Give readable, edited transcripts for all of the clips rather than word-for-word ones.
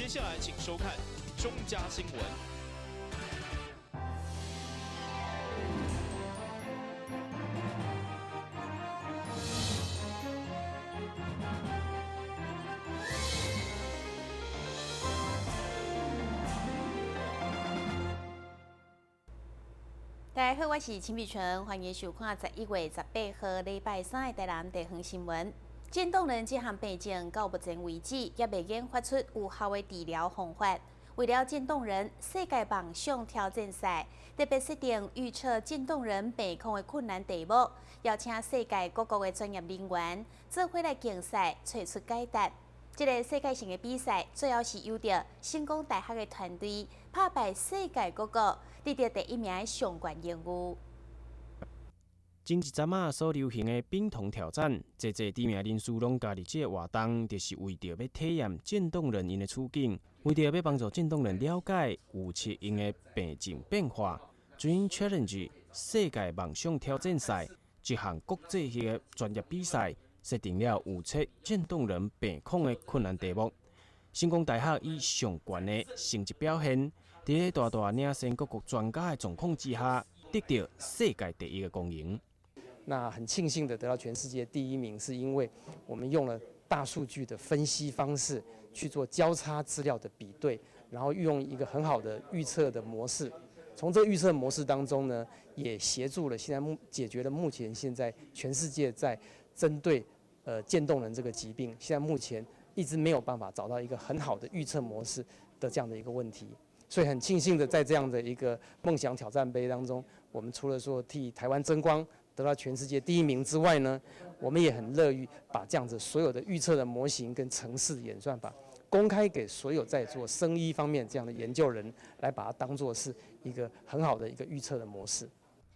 接下来请收看中嘉新闻。大家好，我是秦碧纯，欢迎收看11月18号礼拜三的台南地方新闻。渐冻人这项病症到目前为止，也未研发出有效的治疗方法。为了渐冻人，世界梦想挑战赛特别设定预测渐冻人病况的困难题目，邀请世界各国的专业人员做伙来竞赛，找出解答。这个世界性的比赛，最后是由着成功大学的团队打败世界各国，得到第1名的上悬荣誉。前一阵仔所流行的冰桶挑战，侪知名人士拢加入这个活动，就是为着要体验渐冻人因的处境，为着要帮助渐冻人了解预测因的病情变化。Dream Challenge 世界梦想挑战赛这项国际性的专业比赛。设定了预测渐冻人病况的困难题目，成功大学以上悬的成绩表现，在大大领先各国专家的状况之下，得到世界第1的公认。那很庆幸的得到全世界第1名，是因为我们用了大数据的分析方式去做交叉资料的比对，然后运用一个很好的预测的模式。从这个预测模式当中呢，也协助了解决了目前现在全世界在针对渐冻人这个疾病，现在目前一直没有办法找到一个很好的预测模式的这样的一个问题，所以很庆幸的在这样的一个梦想挑战杯当中，我们除了说替台湾争光，得到全世界第1名之外呢，我们也很乐于把这样子所有的预测的模型跟程式演算法公开给所有在做生医方面这样的研究人，来把它当作是一个很好的一个预测的模式。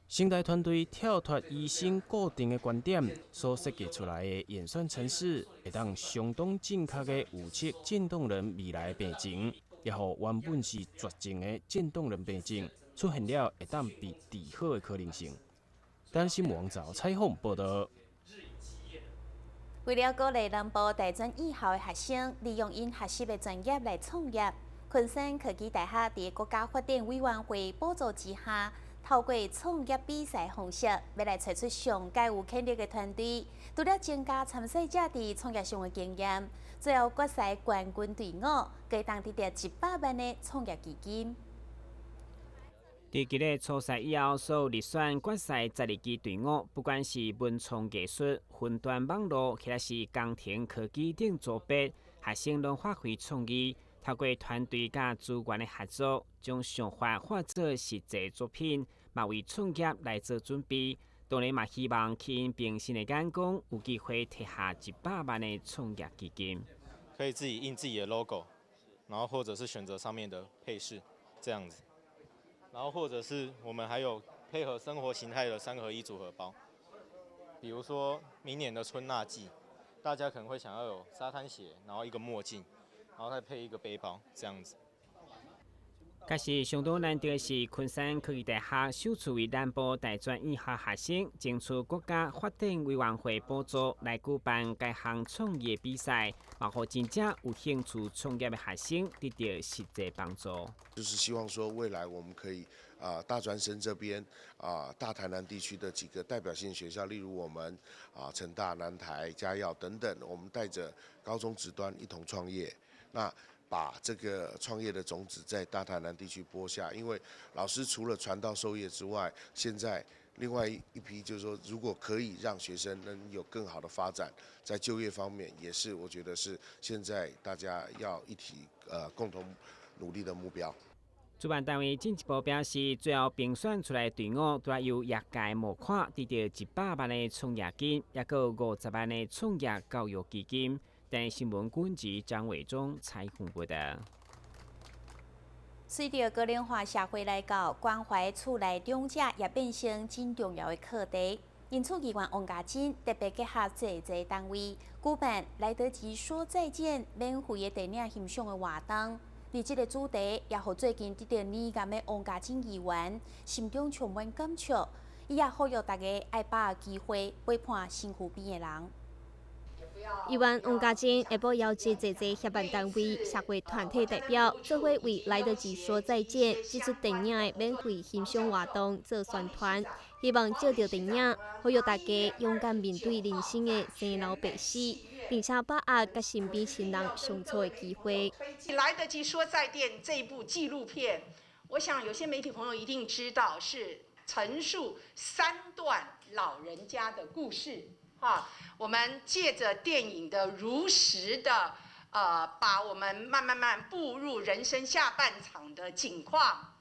生态团队跳脱医生固定的观点，所设计出来的演算程式，会当相当正确的预测渐冻人未来的病情，也让原本是绝症的渐冻人病症出现了会当被治好的可能性。单新闻网找采访报道。为了鼓励南部大专以后的学生利用因学习的专业来创业，昆山科技大学在国家发展委员会补助之下，透过创业比赛方式，要来找出上届有潜力的团队，除了增加参赛者伫创业上的经验，最后决赛冠军队伍，可当得到100万的创业基金。在今日初赛以后，所有入选决赛12支队伍，不管是文创艺术、分段网络，或者是工程科技等组别，学生拢发挥创意，透过团队甲资源的合作，将想法化作实际作品，嘛为创业来做准备。当然嘛，希望去因平心的眼光，有机会摕下100万的创业基金。可以自己印自己的 logo， 然后或者是选择上面的配饰这样子。然后或者是我们还有配合生活形态的3合1组合包，比如说明年的春娜季，大家可能会想要有沙滩鞋，然后一个墨镜，然后再配一个背包这样子。可是相当难得的是，昆山科技大学首次为南部大专以下学生争取国家发展委员会补助来举办该项创业比赛，也让真正有兴趣创业的学生得到实际帮助。就是希望说，未来我们可以大专生这边大台南地区的几个代表性学校，例如我们成大、南台、嘉药等等，我们带着高中职端一同创业。那把这个创业的种子在大台南地区播下，因为老师除了传道授业之外，现在另外一批就是说，如果可以让学生能有更好的发展，在就业方面也是我觉得是现在大家要一起共同努力的目标。主办单位进一步表示，最后评选出来的队伍都要由业界募款，得到100万的创业金，也有50万的创业教育基金。但新闻管制张伟忠采访报道。随着高龄化社会来到，关怀厝内长者也变成真重要的课题。因此，议员王家珍特别结合济单位，举办来得及说再见免费的电影欣赏的活动。而这个主题也让最近得到年鉴的王家珍议员心中充满感触。伊也呼吁大家爱把握机会陪伴身躯边的人。议员王家珍下晡邀集侪协办单位、社会团体代表，做伙为来得及说再见这出电影的免费欣赏活动做宣传，希望借着电影，呼吁大家勇敢面对人生的生老病死，并且把握甲身边亲人相处的机会。来得及说再见这一部纪录片，我想有些媒体朋友一定知道，是陈述3段老人家的故事。我们借着电影的如实的，把我们慢慢步入人生下半场的景况，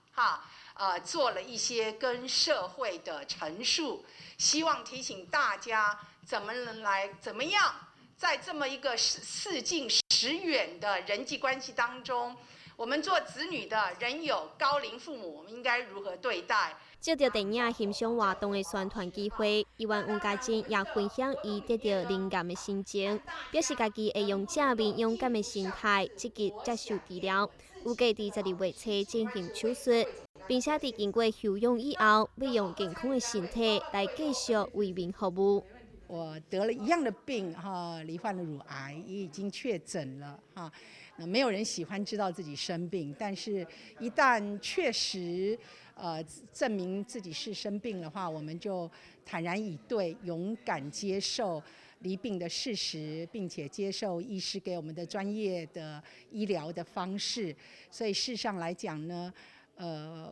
做了一些跟社会的陈述，希望提醒大家怎么样，在这么一个4近10远的人际关系当中，我们做子女的人有高龄父母，我们应该如何对待？借着电影欣赏活动的宣传机会，议员王家珍也分享伊得到灵感的心情，表示家己会用正面勇敢的心态积极接受治疗，预计伫12月初进行手术，并且伫经过休养以后，要用健康的身体来继续为民服务。我得了一样的病，罹患了乳癌，也已经确诊了，没有人喜欢知道自己生病，但是一旦确实证明自己是生病的话，我们就坦然以对，勇敢接受罹病的事实，并且接受医师给我们的专业的医疗的方式。所以事实上来讲呢，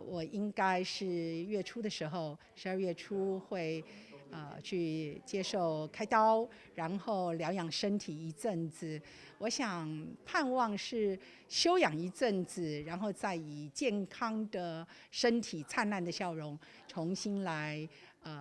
我应该是月初的时候，12月初会去接受开刀，然后疗养身体一阵子。我想盼望是休养一阵子，然后再以健康的身体、灿烂的笑容，重新来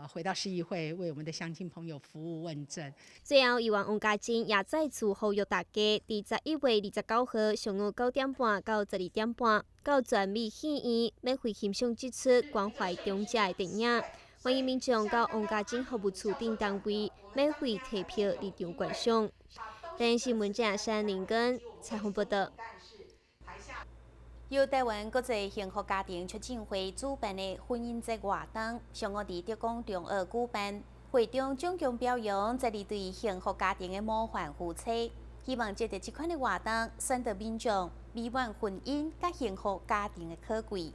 回到市议会，为我们的乡亲朋友服务问政。最后，议员王家珍也再次呼吁大家，伫11月29号上午9点半到12点半，到全美戏院免费欣赏这出关怀长者的电影。欢迎民众到王家珍服务处等单位免费提票入场观赏。台湾新闻正山林根采访报道。由台湾国际幸福家庭促进会主办的婚姻节活动，上午伫德光中学举办，会中总共表扬12对幸福家庭的模范夫妻，希望借着这款的活动，宣导民众美满婚姻甲幸福家庭的可贵。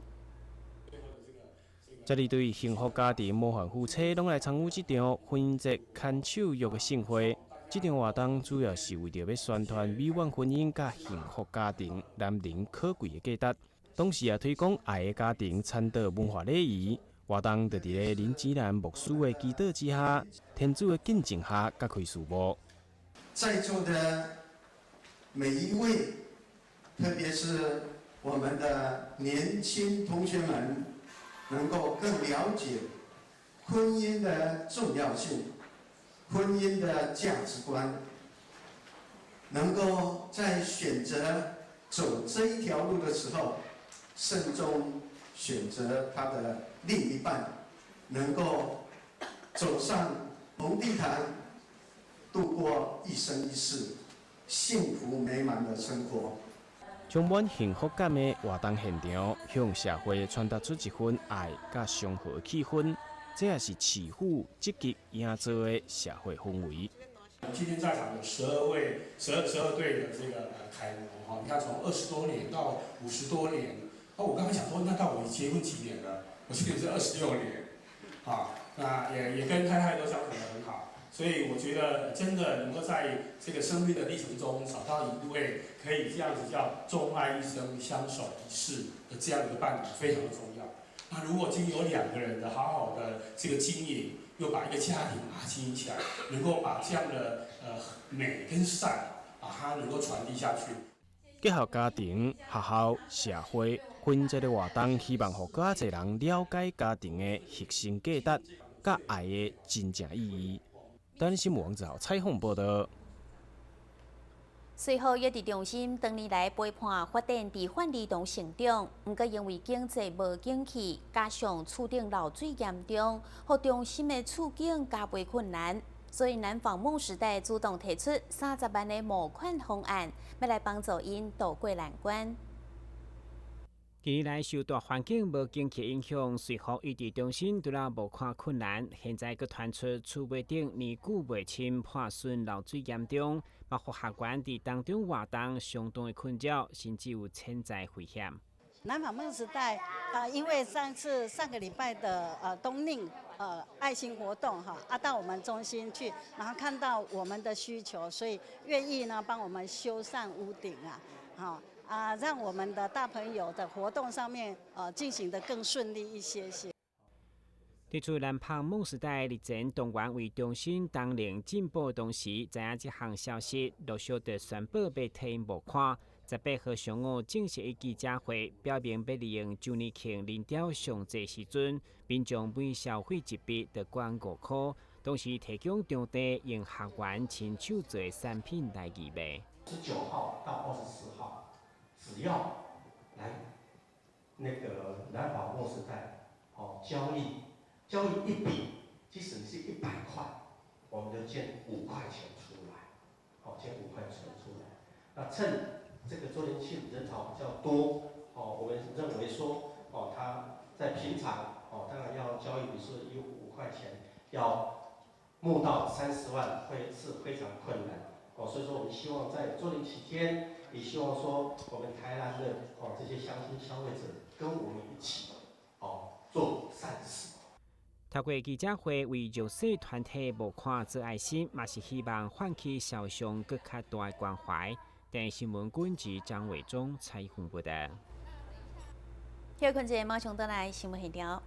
12对幸福家庭模范夫妻拢来参与这场婚姻节牵手约的盛会。这场活动主要是为着要宣传美满婚姻甲幸福家庭男人可贵的价值，同时也推广爱的家庭倡导文化礼仪。活动就伫咧林子兰牧师的祈祷之下，天主的见证下，揭开序幕。在座的每一位，特别是我们的年轻同学们，能够更了解婚姻的重要性。婚姻的价值观，能够在选择走这一条路的时候，慎重选择他的另一半，能够走上红地毯，度过一生一世幸福美满的生活。充满幸福感的活动现场，向社会传达出一份爱甲祥和的气氛。这也是市府积极营造的社会氛围。今天在场有12对的这个楷模你看从20多年到50多年。我刚才想说，那到我结婚几年了？我今年是26年，那也跟太太都相处得很好，所以我觉得真的能够在这个生命的历程中找到一位可以这样子叫钟爱一生、相守一世的这样一个伴侣，非常的重要。那如果今天有2个人的好好的这个经营，又把一个家庭把它经营起来，能够把这样的美跟善把它能够传递下去。结合家庭、学校、社会，婚姻节的活动，希望让更侪人了解家庭的核心价值、甲爱的真正意义。台湾新闻网后采访报道。随后，约伫中心多年来陪伴发展伫范儿同成长，不过因为经济无景气，加上厝顶漏水严重，互中心的处境加倍困难。所以南纺梦时代主动提出30万的募款方案，要来帮助因渡过难关。近年来受大环境无景气影响，随后异地中心除了无看困难，现在佫传出厝尾顶年久未清破损漏水严重，包括学员伫当中活动相当的困扰，甚至有潜在危险。南纺梦时代因为上个礼拜的冬令爱心活动到我们中心去，然后看到我们的需求，所以愿意呢帮我们修缮屋顶让我们的大朋友的活动上面进行得更顺利一些。伫厝南纺梦时代日前动员为中心当年进步同时，知影这项消息，陆续地宣布被退无看。18号上午正式的记者会，表明要利用周年庆人潮上济时阵，民众每消费一笔得捐5块，同时提供场地用学员亲手做的产品来义卖。19号到24号，只要来那个南纺梦时代交易一笔，即使是100块，我们就捐5块钱出来，捐5块钱出来。那趁这个周年庆人潮比较多，我们认为说，他在平常，当然要交易，比如说以5块钱要募到30万，是非常困难，所以说我们希望在周年期间，也希望说我们台南的这些乡亲消费者跟我们一起，做善事。透过记者会为弱势团体募款做爱心，嘛是希望唤起小熊更较大的关怀。电新闻管制张伟忠采访报道。休困者马上倒来新闻现场。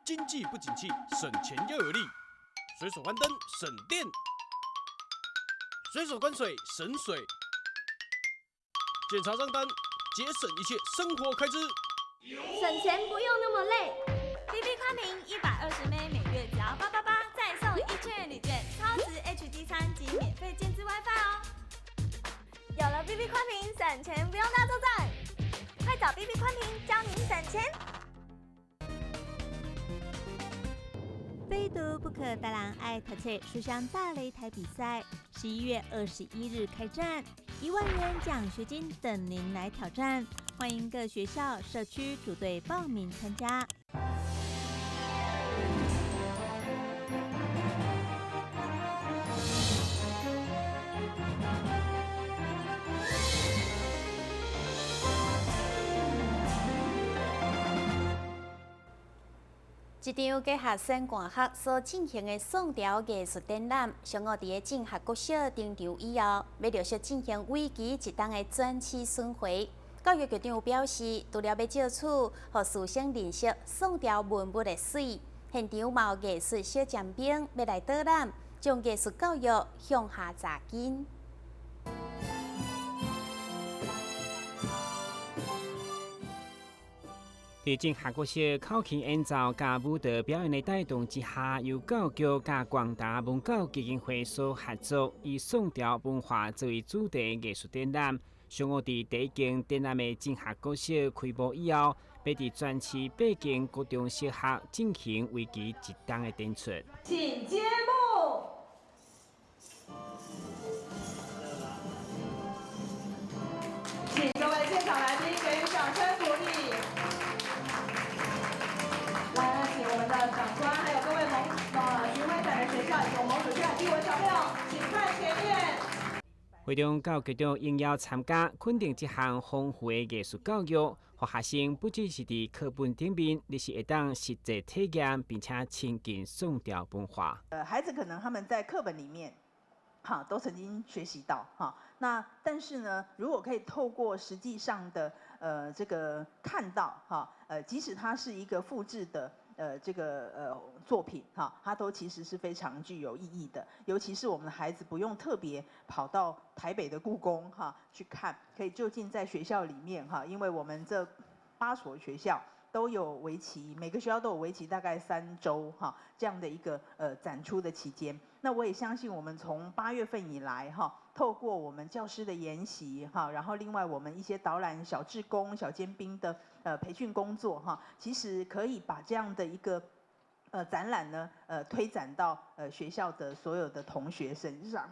经济不景气，省钱又有力。随手关灯省电，随手关水省水。检查账单，节省一切生活开支。省钱不用那么累。BB 宽屏120枚，每月只要888，再送1000元礼券，超值 HD 餐及免费建置 WiFi 哦。有了 BB 宽屏，省钱不用大作战，快找 BB 宽屏教您省钱。非读不可，大人爱读册书香大擂台比赛11月21日开战，1万元奖学金等您来挑战，欢迎各学校、社区组队报名参加。一场给学生寒学所进行的宋朝艺术展览，上午伫个正学国小登场以后，要陆续进行为期1冬的转期巡回。教育局长表示，除了要借此互师生认识宋朝文物的水，现场嘛有艺术小尖兵要来导览，将艺术教育向下扎根。伫正学国小口琴演奏甲舞蹈表演的带动之下，由教育甲广大文教基金会所合作，以宋朝文化作为主题艺术展览。上午伫第一间展览的正学国小开幕以后，要伫全市8间高中小学进行为期1冬的展出。请揭幕。请各位现场来宾给予掌声鼓励。来，请我们的长官，还有各位巡回展的学校以及我们主任艺文小朋友，请看前面。会中教育局长应邀参加，肯定这项丰富的艺术教育，互学生不只是伫课本顶面，而是会当实际体验，并且亲近宋朝文化。孩子可能他们在课本里面，都曾经学习到那但是呢，如果可以透过实际上的这个看到即使它是一个复制的作品哈，它都其实是非常具有意义的。尤其是我们的孩子不用特别跑到台北的故宫哈去看，可以就近在学校里面哈，因为我们这8所学校都有为期，每个学校都有为期大概3周哈这样的一个展出的期间。那我也相信我们从8月份以来哈，透过我们教师的研习哈，然后另外我们一些导览小志工、小尖兵的培训工作哈，其实可以把这样的一个展览呢推展到学校的所有的同学身上。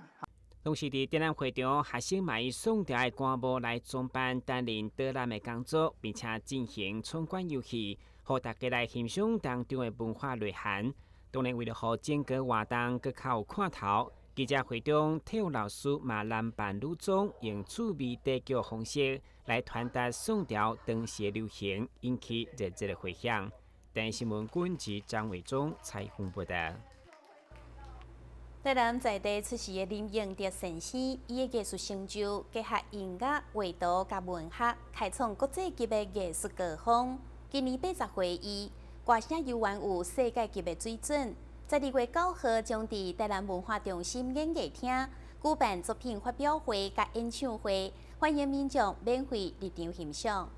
同时，伫展览会中，学生嘛以送调的歌舞来装扮担任导览的工作，并且进行闯关游戏，让大家来欣赏当中的文化内涵。当然，为了让整个活动更较有看头，记者会中体育老师嘛男扮女装，用趣味地剧方式来传达送调当时的流行，引起热烈的回响。电新闻军及张伟忠采访报道。台南在地出世的林永德先生，伊的艺术成就结合音乐、画图甲文学，开创国际级的艺术高峰。今年80岁伊歌声犹原有世界级的水准。12月9号将伫台南文化中心演艺厅举办作品发表会甲演唱会，欢迎民众免费入场欣赏。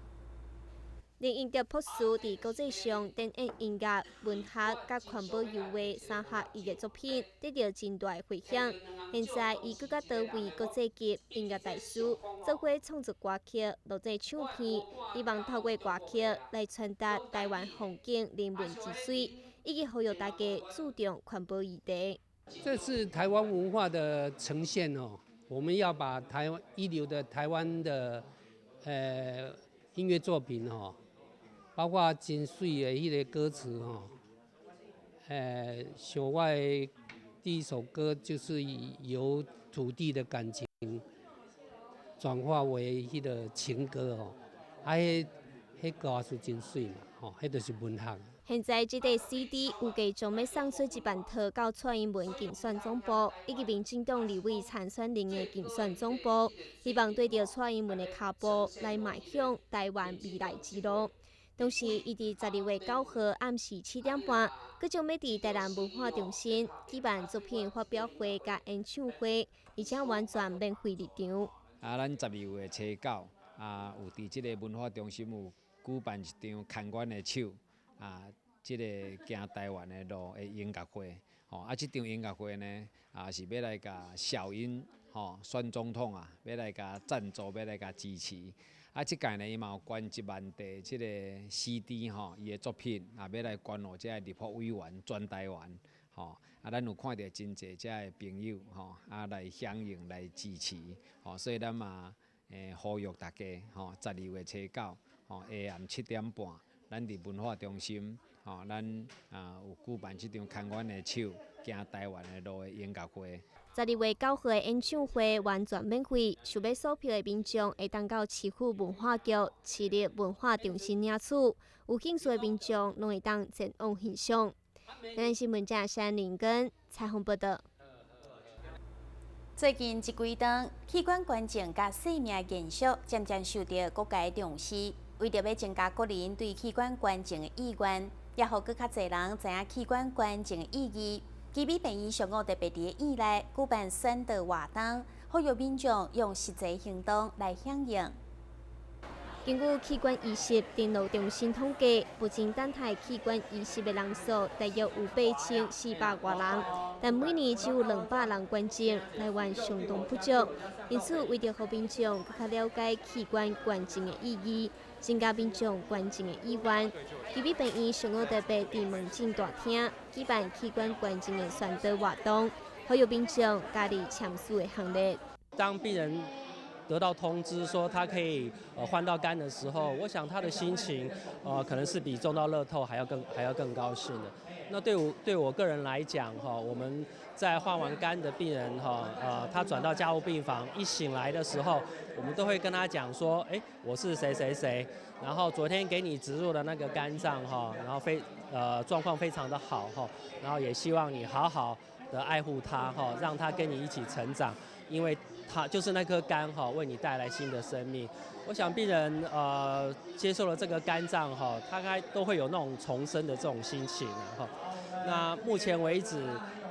林永德博士伫国际上展演音乐、文学甲环保游画3项伊的作品，得到真大回响。现在，伊更加多位国际级音乐大师做伙创作歌曲、录制唱片，希望透过歌曲来传达台湾风景、人文之水，以及呼吁大家注重环保议题。这是台湾文化的呈现哦，我们要把台湾一流的台湾的音乐作品哦。包括真水的迄个歌词吼，像我的第一首歌就是由土地的感情转化为迄个情歌哦，迄歌是真水嘛，吼，迄就是文学。现在这个 CD 预计将要送出一万套到蔡英文竞选总部，以及民进党立委参选人的竞选总部，希望对着蔡英文的脚步来迈向台湾未来之路。同时，伊伫12月9号暗时7点半，佮将要伫台南文化中心举办作品发表会甲演唱会，而且完全免费入场。咱12月初9有伫即个文化中心有举办一场牵阮的手即个行台湾的路的音乐会。即场音乐会呢是要来甲小英选总统要来甲赞助，要来甲支持。即届呢，伊嘛有捐1万块即个 CD 伊的作品要来捐予这立法委员全台湾咱有看到真侪遮的朋友来响应来支持所以咱嘛呼吁大家12月初9下暗7点半，咱伫文化中心咱有举办即场牵阮的手行台湾的路的音乐会。12月9号的演唱会完全免费，想要索票的民众会当到市府文化局市立文化中心领取，有兴趣的民众拢会当前往欣赏。台南新闻记者山林根采访报道。最近这几档器官捐赠甲性命研究渐渐受到国家重视，为着要增加国人对器官捐赠的意愿，也互更较侪人知影器官捐赠的意义。基美病院上午特别伫院内举办宣导活动，呼吁民众用实际行动来响应。根据器官移植登录中心统计，目前等待器官移植的人数大约有8400多人，但每年只有200人捐赠，来源相当不足。因此，为着让民众更加了解器官捐赠的意义，增加民众捐赠的意愿，基美病院上午特别伫门诊大厅举办器官捐赠的宣导活动，呼吁民众加入签署的行列。当病人得到通知说他可以换到肝的时候，我想他的心情可能是比中到乐透还要更高兴的。那对我个人来讲我们在换完肝的病人他转到加护病房一醒来的时候，我们都会跟他讲说，我是谁谁谁，然后昨天给你植入的那个肝脏然后状况非常的好然后也希望你好好的爱护它哈，让它跟你一起成长，因为它就是那颗肝哈，为你带来新的生命。我想病人接受了这个肝脏哈，大概都会有那种重生的这种心情哈。那目前为止，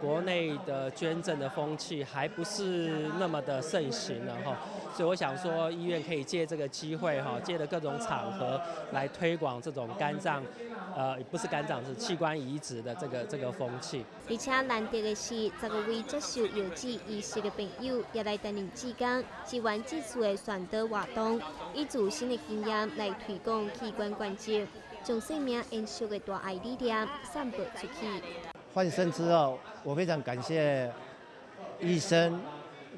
国内的捐赠的风气还不是那么的盛行了哈，所以我想说，医院可以借这个机会哈，借着各种场合来推广这种肝脏，不是肝脏，是器官移植的这个风气。而且难得的是，10个位接受邮寄仪式的朋友也来担任志工，支援这次的宣导活动，以自新的经验来推广器官捐赠，将生命延续的大爱理念散播出去。换肾之后，我非常感谢医生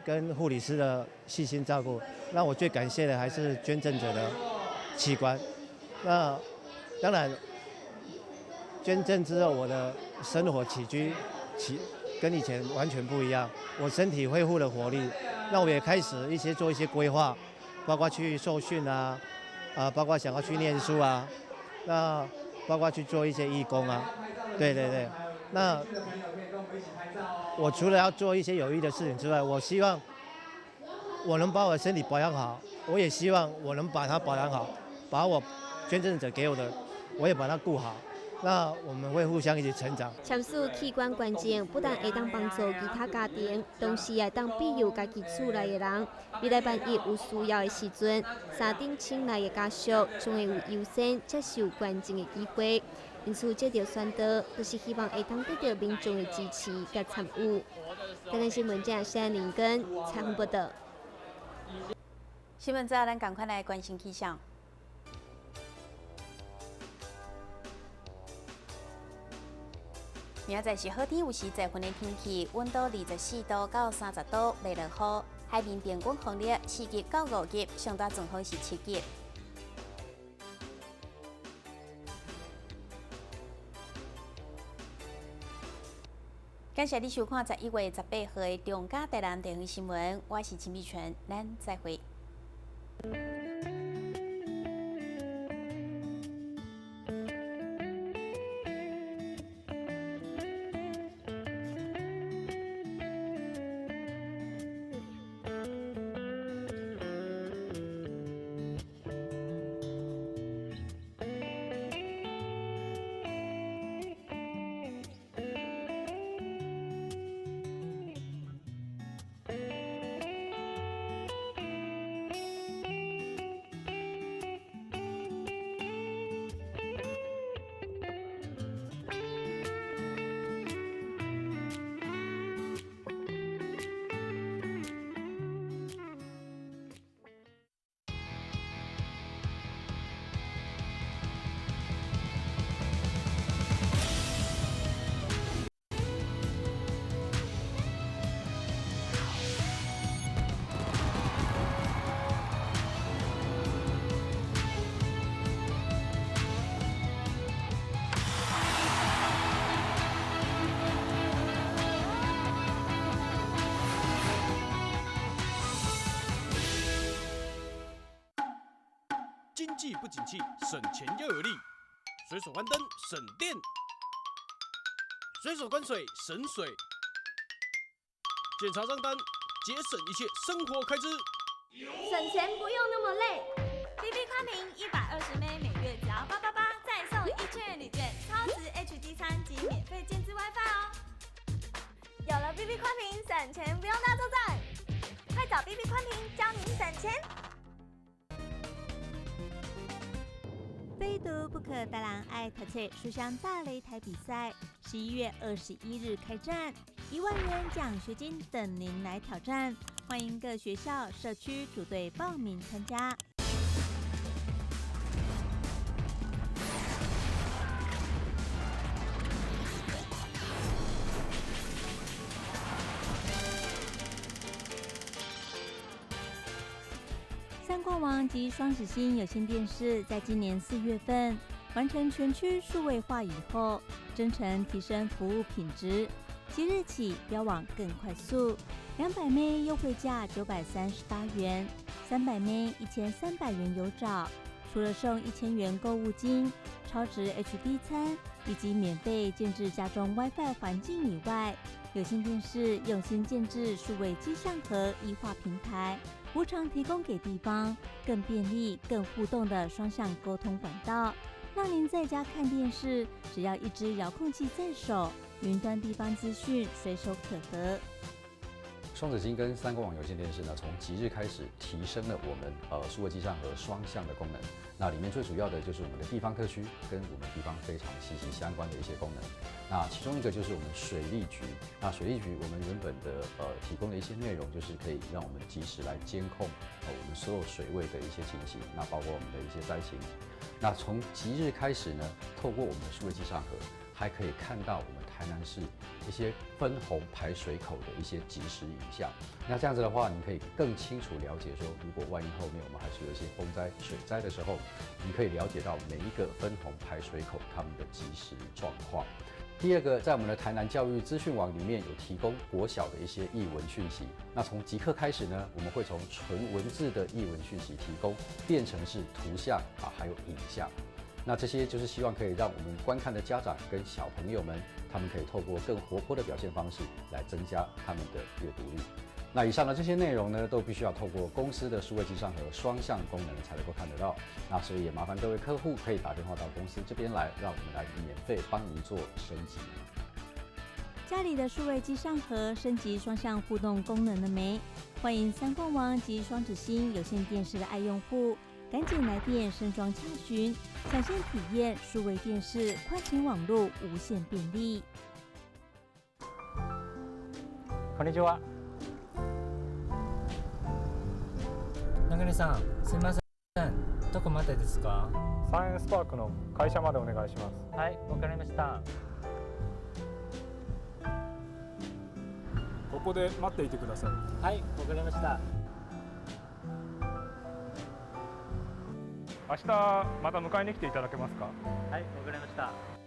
跟护理师的细心照顾。那我最感谢的还是捐赠者的器官。那当然，捐赠之后，我的生活起居跟以前完全不一样。我身体恢复了活力，那我也开始做一些规划，包括去受训啊，包括想要去念书啊，那包括去做一些义工啊，对。那我除了要做一些有益的事情之外，我希望我能把我的身体保养好，我也希望我能把它保养好，把我捐赠者给我的，我也把它顾好。那我们会互相一起成长。签署器官捐赠不但会当帮助其他家庭，同时也当庇佑家己厝内的人。未来万一有需要的时阵，山顶村内的家属将会有优先接受捐赠的机会。因此，这条宣导就是希望会当得到民众的支持和参与。台南新闻记者谢林根采访报道。新闻之后，咱赶快来关心气象。明仔载是好天有时在云的天气，温度24度到30度，袂落雨。海面平均风力4级到5级，上大阵风是7级。感谢你收看11月18号的中嘉台南地方新闻，我是陈美泉，咱再会。经济不景气，省钱又有力。随手关灯省电，随手关水省水。检查账单，节省一切生活开支。省钱不用那么累。BB 宽屏120M，每月只要888，再送1千元礼券，超值 HD 餐及免费建置 WiFi 哦。有了 BB 宽屏，省钱不用大作战，快找 BB 宽屏教您省钱。非读不可，大人爱读册书香大擂台比赛11月21日开战，1万元奖学金等您来挑战，欢迎各学校、社区组队报名参加。三冠王及双子星有线电视在今年4月份完成全区数位化以后，真诚提升服务品质，即日起标网更快速，200M优惠价938元，300M1300元有找。除了送1000元购物金、超值 HD 餐以及免费建置家中 WiFi 环境以外，有线电视用心建制数位机上盒异化平台，无偿提供给地方更便利、更互动的双向沟通管道，让您在家看电视，只要一支遥控器在手，云端地方资讯随手可得。双子星跟三光网有线电视呢，从即日开始提升了我们数位机上盒双向的功能。那里面最主要的就是我们的地方特区跟我们地方非常息息相关的一些功能。那其中一个就是我们水利局。那水利局我们原本的提供的一些内容，就是可以让我们及时来监控我们所有水位的一些情形，那包括我们的一些灾情。那从即日开始呢，透过我们的数位机上盒，还可以看到我们台南市一些分洪排水口的一些即时影像。那这样子的话，你可以更清楚了解说，如果万一后面我们还是有一些风灾、水灾的时候，你可以了解到每一个分洪排水口它们的即时状况。第二个，在我们的台南教育资讯网里面有提供国小的一些艺文讯息。那从即刻开始呢，我们会从纯文字的艺文讯息提供，变成是图像还有影像。那这些就是希望可以让我们观看的家长跟小朋友们，他们可以透过更活泼的表现方式来增加他们的阅读率。那以上的这些内容呢，都必须要透过公司的数位机上盒双向功能才能够看得到。那所以也麻烦各位客户可以打电话到公司这边来，让我们来免费帮您做升级。家里的数位机上盒升级双向互动功能了没？欢迎三光网及双子星有线电视的爱用户，赶紧来电升装洽询，抢先体验数位电视快勤网络无限便利。こんにちは。中根さん、すみません。どこまでですか？サイエンスパークの会社までお願いします。はい、わかりました。ここで待っていてください。はい、わかりました。明日また迎えに来ていただけますか？はい、わかりました。